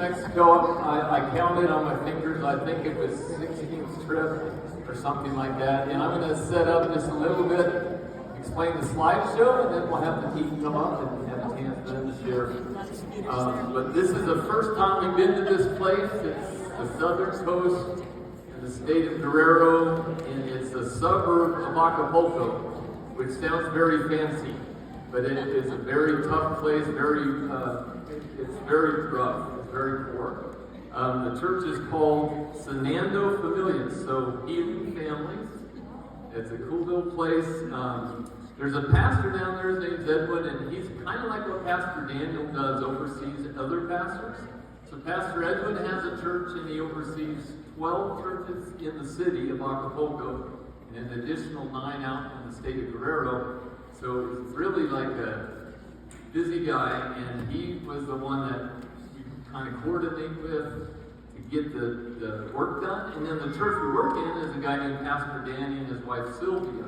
Mexico. I counted on my fingers. I think it was 16th trip or something like that. And I'm going to set up just a little bit, explain the slideshow, and then we'll have the team come up and have a chance then to share. But this is the first time we've been to this place. It's the southern coast in the state of Guerrero, and it's a suburb of Acapulco, which sounds very fancy. But it is a very tough place, it's very rough, it's very poor. The church is called Sanando Familias, so healing families. It's a cool little place. There's a pastor down there, his name's Edwin, and he's kind of like what Pastor Daniel does, oversees other pastors. So Pastor Edwin has a church, and he oversees 12 churches in the city of Acapulco, and an additional 9 out in the state of Guerrero. So it's really like a busy guy, and he was the one that we kind of coordinate with to get the work done. And then the church we work in is a guy named Pastor Danny and his wife Sylvia.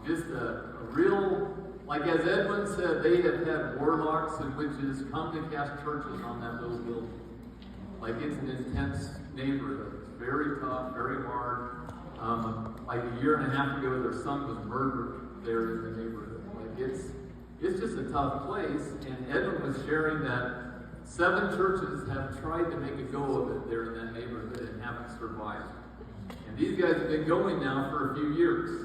Just a real, like as Edwin said, they have had warlocks and witches come to cast churches on that little building. Like it's an intense neighborhood. It's very tough, very hard. Like a year and a half ago, their son was murdered there in the neighborhood. Like it's just a tough place. And Edwin was sharing that 7 churches have tried to make a go of it there in that neighborhood and haven't survived. And these guys have been going now for a few years.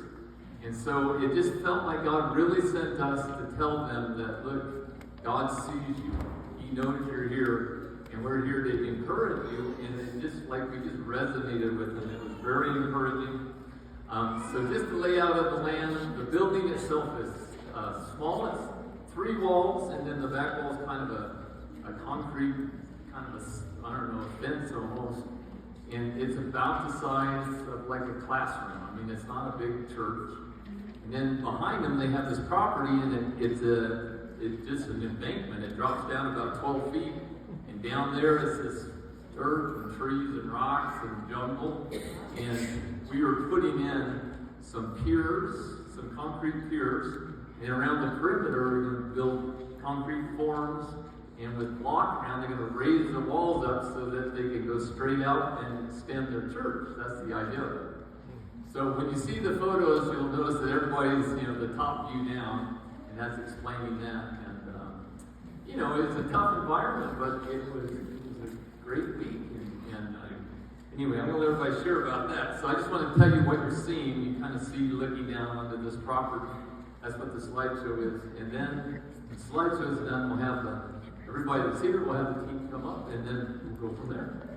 And so it just felt like God really sent us to tell them that, look, God sees you. He knows you're here. And we're here to encourage you. And it just like we just resonated with them. It was very encouraging. So just the layout of the land, the building itself is small. It's 3 walls, and then the back wall is kind of a concrete, kind of a fence almost. And it's about the size of like a classroom. I mean, it's not a big church. And then behind them, they have this property, and it's just an embankment. It drops down about 12 feet, and down there is this dirt and trees and rocks and jungle. And we were putting in some piers, some concrete piers, and around the perimeter we're going to build concrete forms, and with block ground they're going to raise the walls up so that they can go straight out and extend their church. That's the idea of it. So when you see the photos, you'll notice that everybody's, the top view down, and that's explaining that. And it's a tough environment, but it was a great week. Anyway, I'm going to let everybody share about that. So I just want to tell you what you're seeing. You kind of see looking down onto this property. That's what the slideshow is. And then the slideshow is done, we'll have everybody that's here, we'll have the team come up, and then we'll go from there.